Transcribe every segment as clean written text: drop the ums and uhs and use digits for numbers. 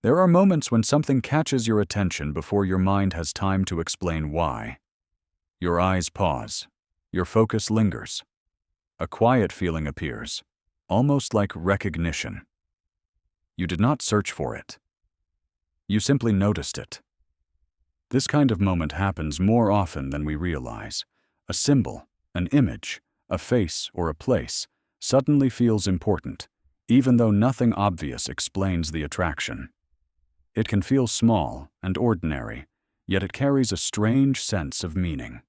There are moments when something catches your attention before your mind has time to explain why. Your eyes pause. Your focus lingers. A quiet feeling appears, almost like recognition. You did not search for it. You simply noticed it. This kind of moment happens more often than we realize. A symbol, an image, a face, or a place suddenly feels important, even though nothing obvious explains the attraction. It can feel small and ordinary, yet it carries a strange sense of meaning.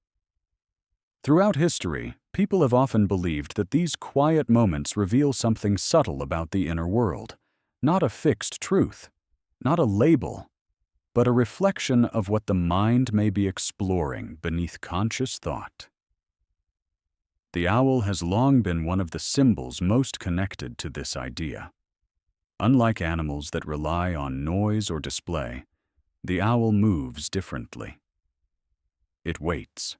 Throughout history, people have often believed that these quiet moments reveal something subtle about the inner world, not a fixed truth, not a label, but a reflection of what the mind may be exploring beneath conscious thought. The owl has long been one of the symbols most connected to this idea. Unlike animals that rely on noise or display, the owl moves differently. It waits.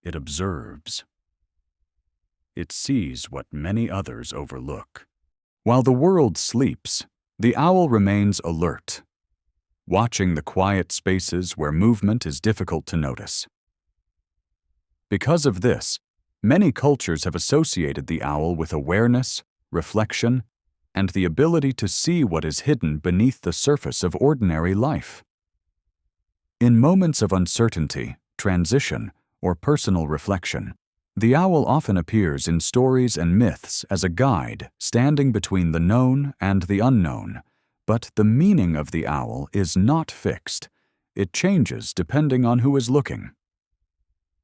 It observes. It sees what many others overlook. While the world sleeps, the owl remains alert, watching the quiet spaces where movement is difficult to notice. Because of this, many cultures have associated the owl with awareness, reflection, and the ability to see what is hidden beneath the surface of ordinary life. In moments of uncertainty, transition, or personal reflection, the owl often appears in stories and myths as a guide standing between the known and the unknown. But the meaning of the owl is not fixed. It changes depending on who is looking.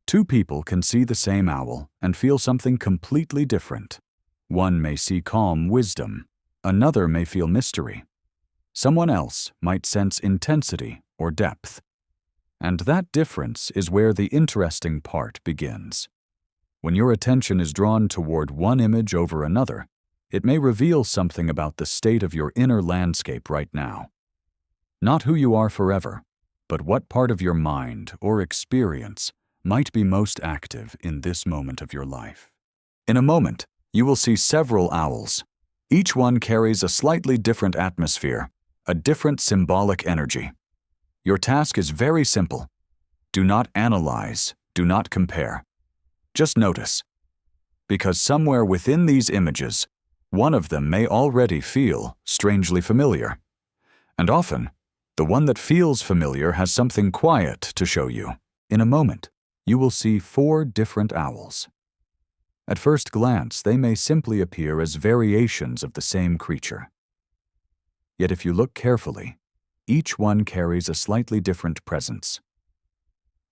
Two people can see the same owl and feel something completely different. One may see calm wisdom. Another may feel mystery. Someone else might sense intensity or depth. And that difference is where the interesting part begins. When your attention is drawn toward one image over another, it may reveal something about the state of your inner landscape right now. Not who you are forever, but what part of your mind or experience might be most active in this moment of your life. In a moment, you will see several owls. Each one carries a slightly different atmosphere, a different symbolic energy. Your task is very simple. Do not analyze, do not compare. Just notice. Because somewhere within these images, one of them may already feel strangely familiar. And often, the one that feels familiar has something quiet to show you. In a moment, you will see 4 different owls. At first glance, they may simply appear as variations of the same creature. Yet if you look carefully, each one carries a slightly different presence.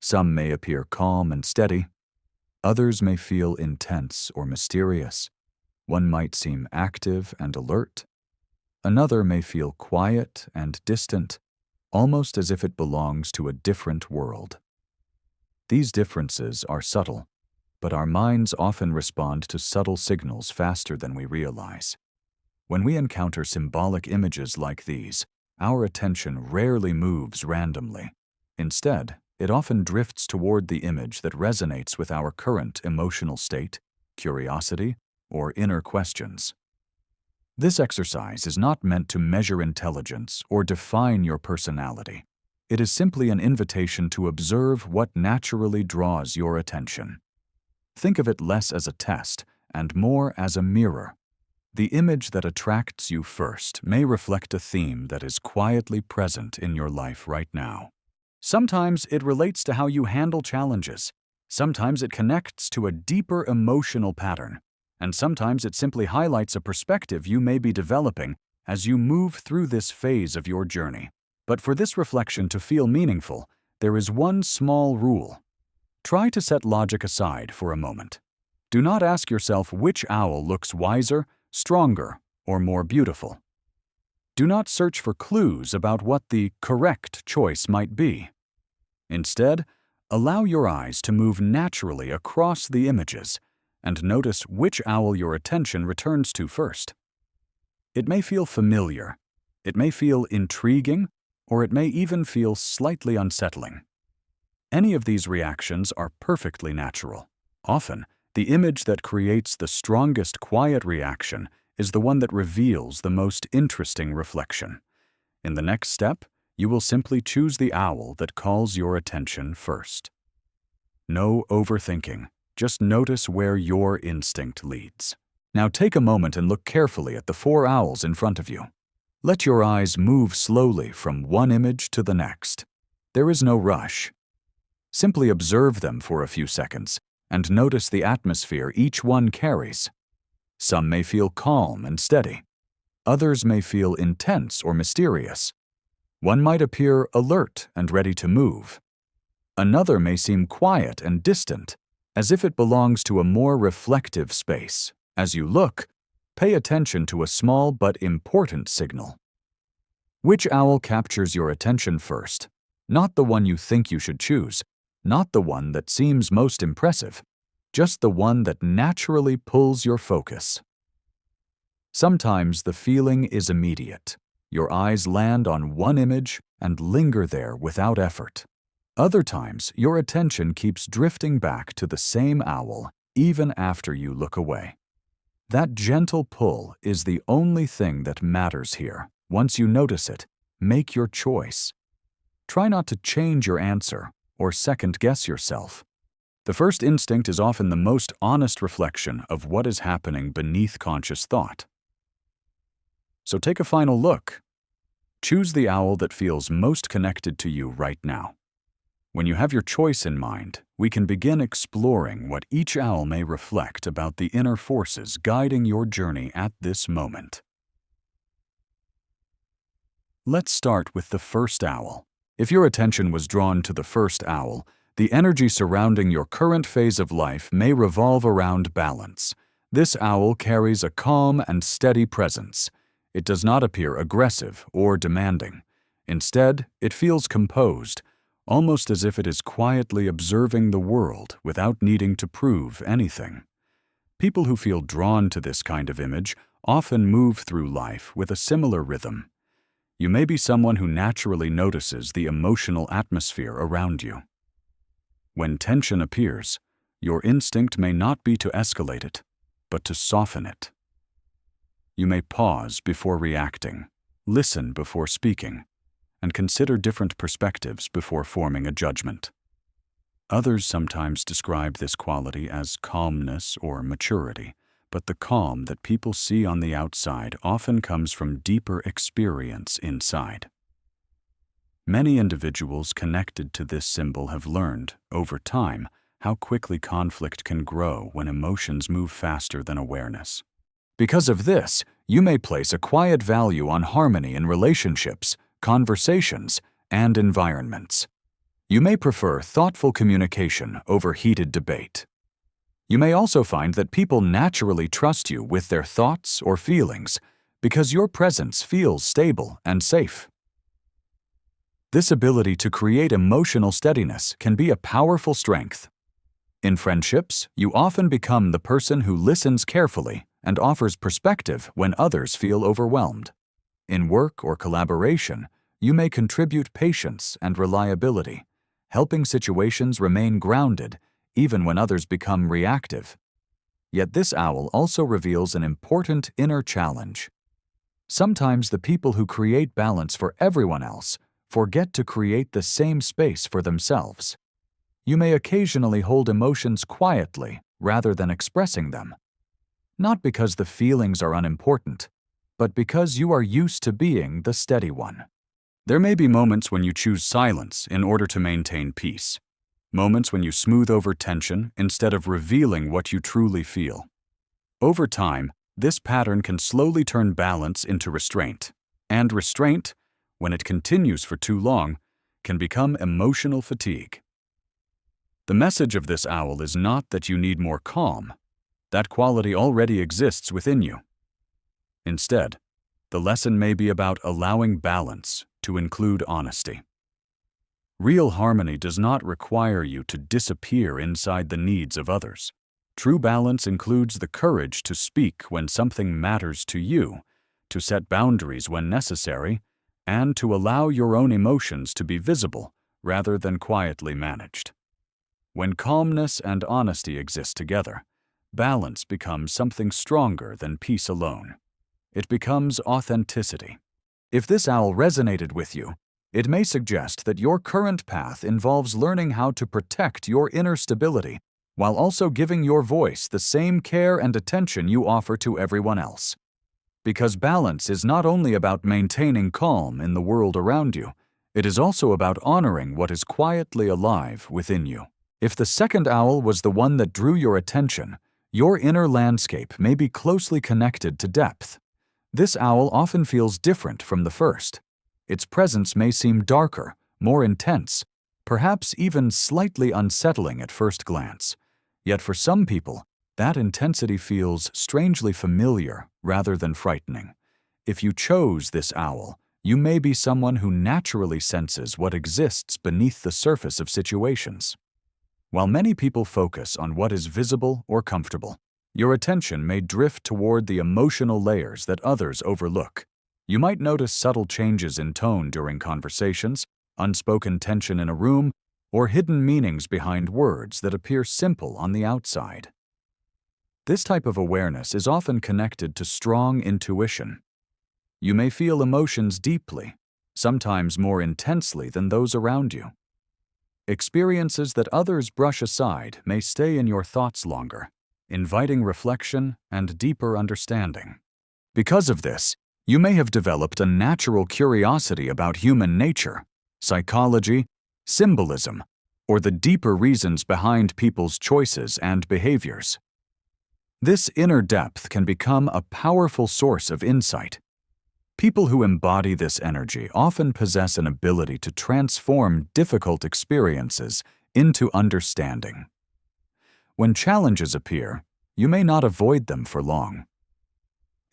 Some may appear calm and steady. Others may feel intense or mysterious. One might seem active and alert. Another may feel quiet and distant, almost as if it belongs to a different world. These differences are subtle, but our minds often respond to subtle signals faster than we realize. When we encounter symbolic images like these, our attention rarely moves randomly. Instead, it often drifts toward the image that resonates with our current emotional state, curiosity, or inner questions. This exercise is not meant to measure intelligence or define your personality. It is simply an invitation to observe what naturally draws your attention. Think of it less as a test and more as a mirror. The image that attracts you first may reflect a theme that is quietly present in your life right now. Sometimes it relates to how you handle challenges. Sometimes it connects to a deeper emotional pattern. And sometimes it simply highlights a perspective you may be developing as you move through this phase of your journey. But for this reflection to feel meaningful, there is one small rule. Try to set logic aside for a moment. Do not ask yourself which owl looks wiser, stronger, or more beautiful. Do not search for clues about what the correct choice might be. Instead, allow your eyes to move naturally across the images and notice which owl your attention returns to first. It may feel familiar, it may feel intriguing, or it may even feel slightly unsettling. Any of these reactions are perfectly natural. Often, the image that creates the strongest quiet reaction is the one that reveals the most interesting reflection. In the next step, you will simply choose the owl that calls your attention first. No overthinking, just notice where your instinct leads. Now take a moment and look carefully at the 4 owls in front of you. Let your eyes move slowly from one image to the next. There is no rush. Simply observe them for a few seconds and notice the atmosphere each one carries. Some may feel calm and steady. Others may feel intense or mysterious. One might appear alert and ready to move. Another may seem quiet and distant, as if it belongs to a more reflective space. As you look, pay attention to a small but important signal. Which owl captures your attention first? Not the one you think you should choose, not the one that seems most impressive, just the one that naturally pulls your focus. Sometimes the feeling is immediate. Your eyes land on one image and linger there without effort. Other times, your attention keeps drifting back to the same owl even after you look away. That gentle pull is the only thing that matters here. Once you notice it, make your choice. Try not to change your answer or second-guess yourself. The first instinct is often the most honest reflection of what is happening beneath conscious thought. So take a final look. Choose the owl that feels most connected to you right now. When you have your choice in mind, we can begin exploring what each owl may reflect about the inner forces guiding your journey at this moment. Let's start with the first owl. If your attention was drawn to the first owl, the energy surrounding your current phase of life may revolve around balance. This owl carries a calm and steady presence. It does not appear aggressive or demanding. Instead, it feels composed, almost as if it is quietly observing the world without needing to prove anything. People who feel drawn to this kind of image often move through life with a similar rhythm. You may be someone who naturally notices the emotional atmosphere around you. When tension appears, your instinct may not be to escalate it, but to soften it. You may pause before reacting, listen before speaking, and consider different perspectives before forming a judgment. Others sometimes describe this quality as calmness or maturity, but the calm that people see on the outside often comes from deeper experience inside. Many individuals connected to this symbol have learned, over time, how quickly conflict can grow when emotions move faster than awareness. Because of this, you may place a quiet value on harmony in relationships, conversations, and environments. You may prefer thoughtful communication over heated debate. You may also find that people naturally trust you with their thoughts or feelings because your presence feels stable and safe. This ability to create emotional steadiness can be a powerful strength. In friendships, you often become the person who listens carefully and offers perspective when others feel overwhelmed. In work or collaboration, you may contribute patience and reliability, helping situations remain grounded even when others become reactive. Yet this owl also reveals an important inner challenge. Sometimes the people who create balance for everyone else forget to create the same space for themselves. You may occasionally hold emotions quietly rather than expressing them, not because the feelings are unimportant, but because you are used to being the steady one. There may be moments when you choose silence in order to maintain peace, moments when you smooth over tension instead of revealing what you truly feel. Over time, this pattern can slowly turn balance into restraint, and restraint, when it continues for too long, can become emotional fatigue. The message of this owl is not that you need more calm. That quality already exists within you. Instead, the lesson may be about allowing balance to include honesty. Real harmony does not require you to disappear inside the needs of others. True balance includes the courage to speak when something matters to you, to set boundaries when necessary, and to allow your own emotions to be visible rather than quietly managed. When calmness and honesty exist together, balance becomes something stronger than peace alone. It becomes authenticity. If this owl resonated with you, it may suggest that your current path involves learning how to protect your inner stability while also giving your voice the same care and attention you offer to everyone else. Because balance is not only about maintaining calm in the world around you, it is also about honoring what is quietly alive within you. If the second owl was the one that drew your attention, your inner landscape may be closely connected to depth. This owl often feels different from the first. Its presence may seem darker, more intense, perhaps even slightly unsettling at first glance. Yet for some people, that intensity feels strangely familiar rather than frightening. If you chose this owl, you may be someone who naturally senses what exists beneath the surface of situations. While many people focus on what is visible or comfortable, your attention may drift toward the emotional layers that others overlook. You might notice subtle changes in tone during conversations, unspoken tension in a room, or hidden meanings behind words that appear simple on the outside. This type of awareness is often connected to strong intuition. You may feel emotions deeply, sometimes more intensely than those around you. Experiences that others brush aside may stay in your thoughts longer, inviting reflection and deeper understanding. Because of this, you may have developed a natural curiosity about human nature, psychology, symbolism, or the deeper reasons behind people's choices and behaviors. This inner depth can become a powerful source of insight. People who embody this energy often possess an ability to transform difficult experiences into understanding. When challenges appear, you may not avoid them for long.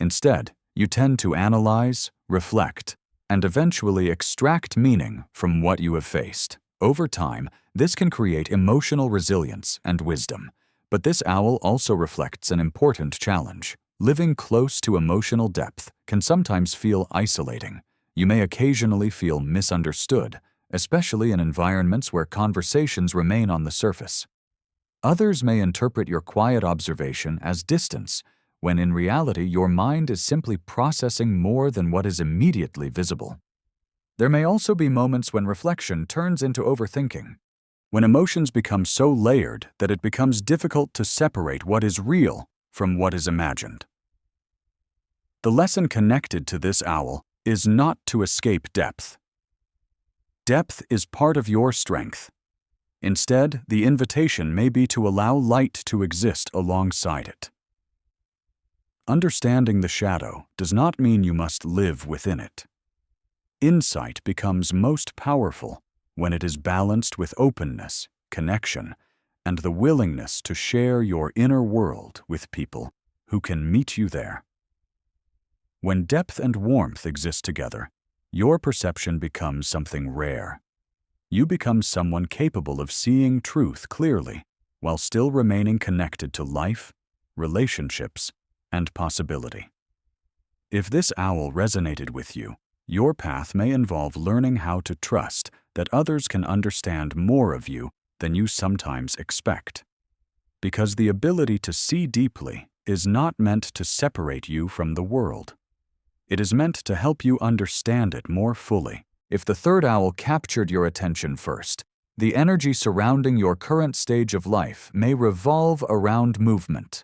Instead, you tend to analyze, reflect, and eventually extract meaning from what you have faced. Over time, this can create emotional resilience and wisdom. But this owl also reflects an important challenge. Living close to emotional depth can sometimes feel isolating. You may occasionally feel misunderstood, especially in environments where conversations remain on the surface. Others may interpret your quiet observation as distance, when in reality your mind is simply processing more than what is immediately visible. There may also be moments when reflection turns into overthinking, when emotions become so layered that it becomes difficult to separate what is real from what is imagined. The lesson connected to this owl is not to escape depth. Depth is part of your strength. Instead, the invitation may be to allow light to exist alongside it. Understanding the shadow does not mean you must live within it. Insight becomes most powerful when it is balanced with openness, connection, and the willingness to share your inner world with people who can meet you there. When depth and warmth exist together, your perception becomes something rare. You become someone capable of seeing truth clearly while still remaining connected to life, relationships, and possibility. If this owl resonated with you, your path may involve learning how to trust that others can understand more of you than you sometimes expect. Because the ability to see deeply is not meant to separate you from the world. It is meant to help you understand it more fully. If the third owl captured your attention first, the energy surrounding your current stage of life may revolve around movement.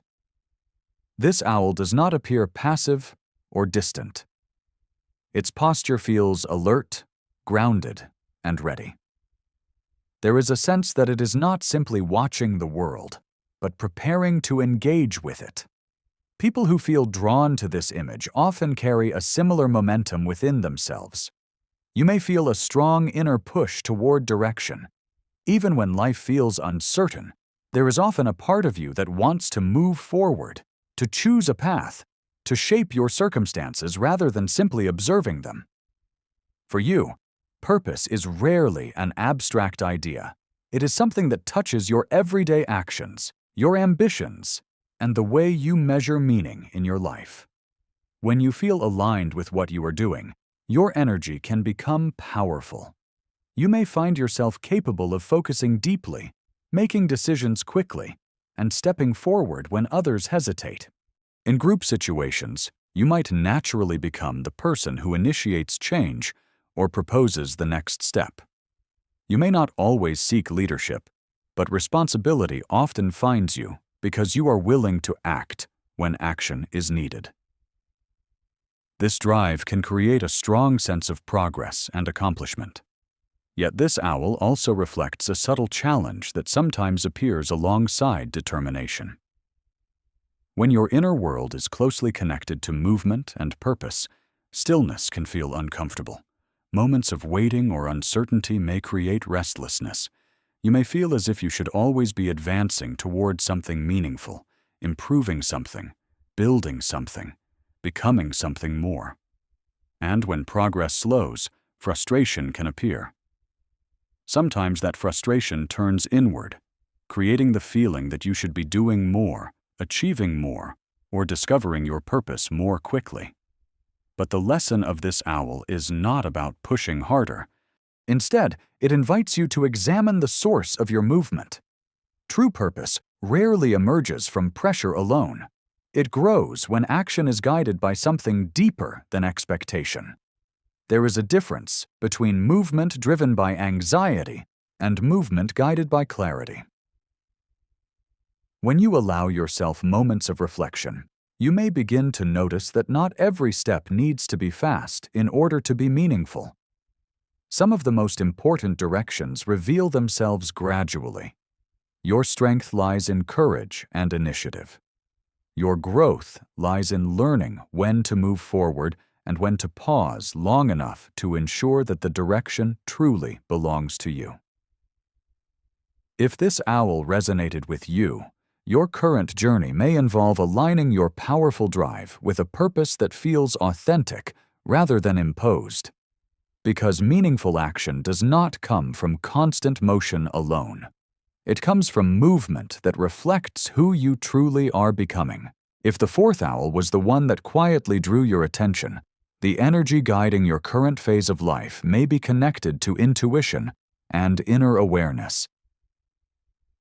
This owl does not appear passive or distant. Its posture feels alert, grounded, and ready. There is a sense that it is not simply watching the world, but preparing to engage with it. People who feel drawn to this image often carry a similar momentum within themselves. You may feel a strong inner push toward direction. Even when life feels uncertain, there is often a part of you that wants to move forward, to choose a path, to shape your circumstances rather than simply observing them. For you, purpose is rarely an abstract idea. It is something that touches your everyday actions, your ambitions, and the way you measure meaning in your life. When you feel aligned with what you are doing, your energy can become powerful. You may find yourself capable of focusing deeply, making decisions quickly, and stepping forward when others hesitate. In group situations, You might naturally become the person who initiates change or proposes the next step. You may not always seek leadership, but responsibility often finds you because you are willing to act when action is needed. This drive can create a strong sense of progress and accomplishment. Yet this owl also reflects a subtle challenge that sometimes appears alongside determination. When your inner world is closely connected to movement and purpose, stillness can feel uncomfortable. Moments of waiting or uncertainty may create restlessness. You may feel as if you should always be advancing toward something meaningful, improving something, building something, becoming something more. And when progress slows, frustration can appear. Sometimes that frustration turns inward, creating the feeling that you should be doing more, achieving more, or discovering your purpose more quickly. But the lesson of this owl is not about pushing harder. Instead, it invites you to examine the source of your movement. True purpose rarely emerges from pressure alone. It grows when action is guided by something deeper than expectation. There is a difference between movement driven by anxiety and movement guided by clarity. When you allow yourself moments of reflection, you may begin to notice that not every step needs to be fast in order to be meaningful. Some of the most important directions reveal themselves gradually. Your strength lies in courage and initiative. Your growth lies in learning when to move forward and when to pause long enough to ensure that the direction truly belongs to you. If this owl resonated with you, your current journey may involve aligning your powerful drive with a purpose that feels authentic rather than imposed. Because meaningful action does not come from constant motion alone. It comes from movement that reflects who you truly are becoming. If the fourth owl was the one that quietly drew your attention, the energy guiding your current phase of life may be connected to intuition and inner awareness.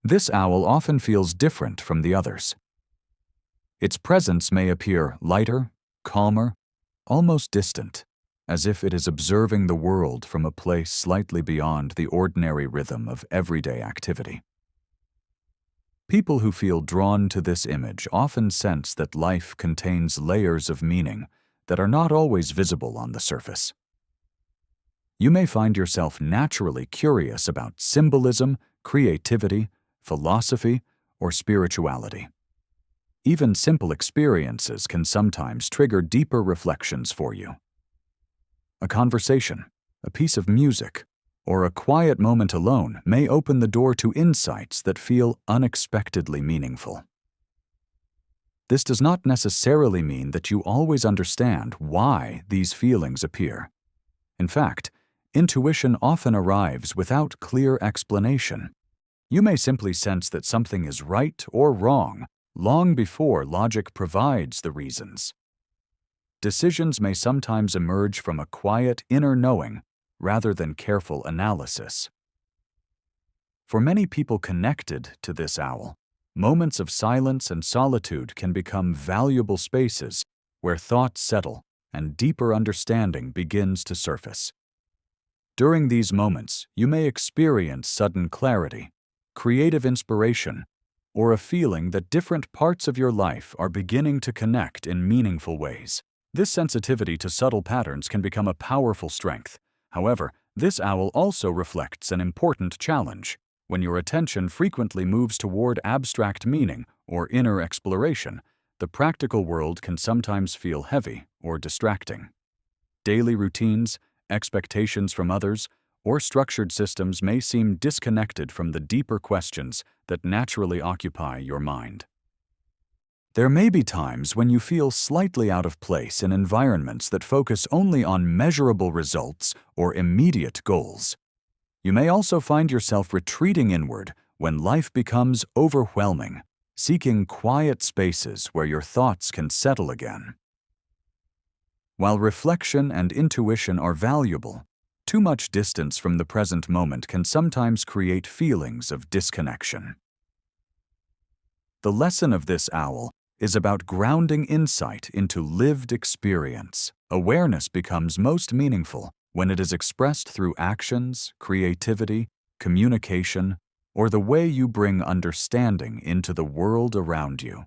This owl often feels different from the others. Its presence may appear lighter, calmer, almost distant, as if it is observing the world from a place slightly beyond the ordinary rhythm of everyday activity. People who feel drawn to this image often sense that life contains layers of meaning that are not always visible on the surface. You may find yourself naturally curious about symbolism, creativity, philosophy, or spirituality. Even simple experiences can sometimes trigger deeper reflections for you. A conversation, a piece of music, or a quiet moment alone may open the door to insights that feel unexpectedly meaningful. This does not necessarily mean that you always understand why these feelings appear. In fact, intuition often arrives without clear explanation. You may simply sense that something is right or wrong long before logic provides the reasons. Decisions may sometimes emerge from a quiet inner knowing rather than careful analysis. For many people connected to this owl, moments of silence and solitude can become valuable spaces where thoughts settle and deeper understanding begins to surface. During these moments, you may experience sudden clarity, creative inspiration, or a feeling that different parts of your life are beginning to connect in meaningful ways. This sensitivity to subtle patterns can become a powerful strength. However, this owl also reflects an important challenge. When your attention frequently moves toward abstract meaning or inner exploration, the practical world can sometimes feel heavy or distracting. Daily routines, expectations from others, or structured systems may seem disconnected from the deeper questions that naturally occupy your mind. There may be times when you feel slightly out of place in environments that focus only on measurable results or immediate goals. You may also find yourself retreating inward when life becomes overwhelming, seeking quiet spaces where your thoughts can settle again. While reflection and intuition are valuable, too much distance from the present moment can sometimes create feelings of disconnection. The lesson of this owl is about grounding insight into lived experience. Awareness becomes most meaningful when it is expressed through actions, creativity, communication, or the way you bring understanding into the world around you.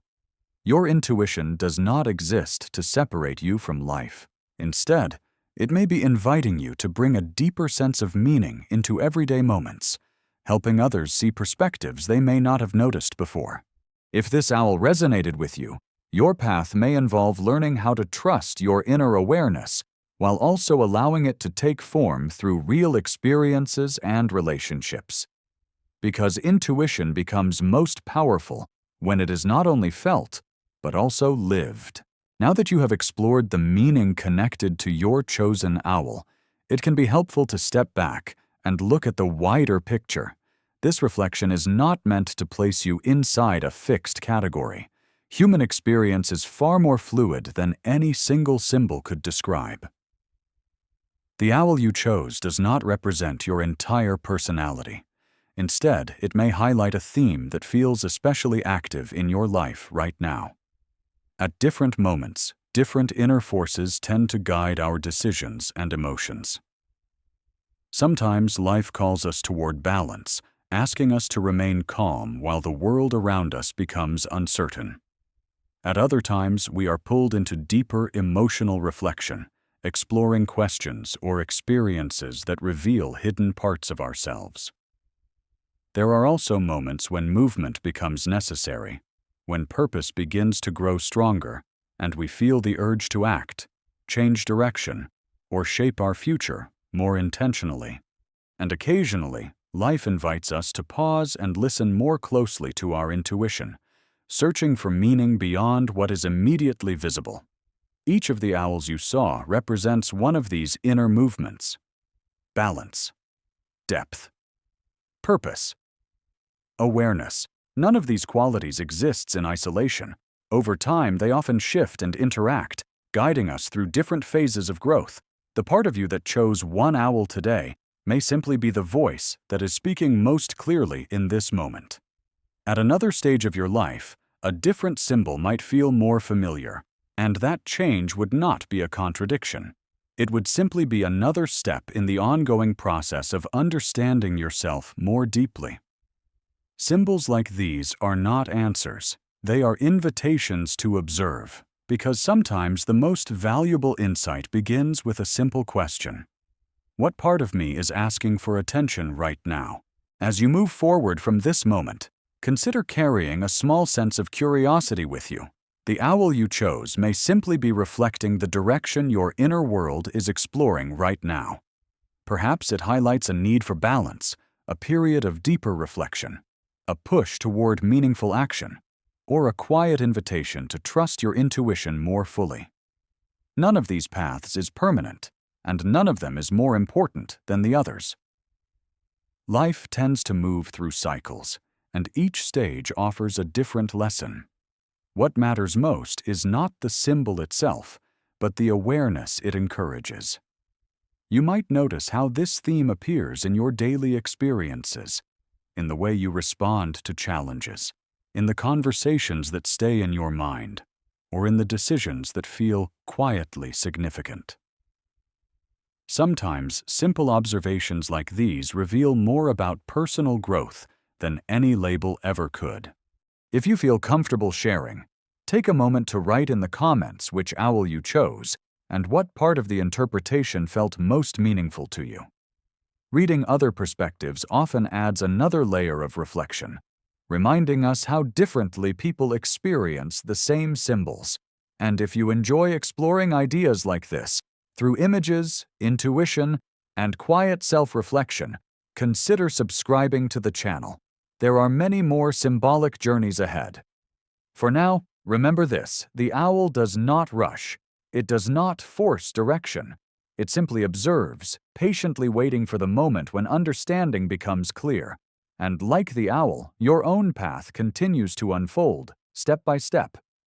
Your intuition does not exist to separate you from life. Instead, it may be inviting you to bring a deeper sense of meaning into everyday moments, helping others see perspectives they may not have noticed before. If this owl resonated with you, your path may involve learning how to trust your inner awareness while also allowing it to take form through real experiences and relationships. Because intuition becomes most powerful when it is not only felt, but also lived. Now that you have explored the meaning connected to your chosen owl, it can be helpful to step back and look at the wider picture. This reflection is not meant to place you inside a fixed category. Human experience is far more fluid than any single symbol could describe. The owl you chose does not represent your entire personality. Instead, it may highlight a theme that feels especially active in your life right now. At different moments, different inner forces tend to guide our decisions and emotions. Sometimes life calls us toward balance, asking us to remain calm while the world around us becomes uncertain. At other times, we are pulled into deeper emotional reflection, exploring questions or experiences that reveal hidden parts of ourselves. There are also moments when movement becomes necessary, when purpose begins to grow stronger, and we feel the urge to act, change direction, or shape our future more intentionally. And occasionally, life invites us to pause and listen more closely to our intuition, searching for meaning beyond what is immediately visible. Each of the owls you saw represents one of these inner movements: balance, depth, purpose, awareness. None of these qualities exists in isolation. Over time, they often shift and interact, guiding us through different phases of growth. The part of you that chose one owl today may simply be the voice that is speaking most clearly in this moment. At another stage of your life, a different symbol might feel more familiar, and that change would not be a contradiction. It would simply be another step in the ongoing process of understanding yourself more deeply. Symbols like these are not answers. They are invitations to observe, because sometimes the most valuable insight begins with a simple question. What part of me is asking for attention right now? As you move forward from this moment, consider carrying a small sense of curiosity with you. The owl you chose may simply be reflecting the direction your inner world is exploring right now. Perhaps it highlights a need for balance, a period of deeper reflection, a push toward meaningful action, or a quiet invitation to trust your intuition more fully. None of these paths is permanent, and none of them is more important than the others. Life tends to move through cycles, and each stage offers a different lesson. What matters most is not the symbol itself, but the awareness it encourages. You might notice how this theme appears in your daily experiences, in the way you respond to challenges, in the conversations that stay in your mind, or in the decisions that feel quietly significant. Sometimes simple observations like these reveal more about personal growth than any label ever could. If you feel comfortable sharing, take a moment to write in the comments which owl you chose and what part of the interpretation felt most meaningful to you. Reading other perspectives often adds another layer of reflection, reminding us how differently people experience the same symbols. And if you enjoy exploring ideas like this, through images, intuition, and quiet self-reflection, consider subscribing to the channel. There are many more symbolic journeys ahead. For now, remember this: the owl does not rush. It does not force direction. It simply observes, patiently waiting for the moment when understanding becomes clear. And like the owl, your own path continues to unfold, step by step.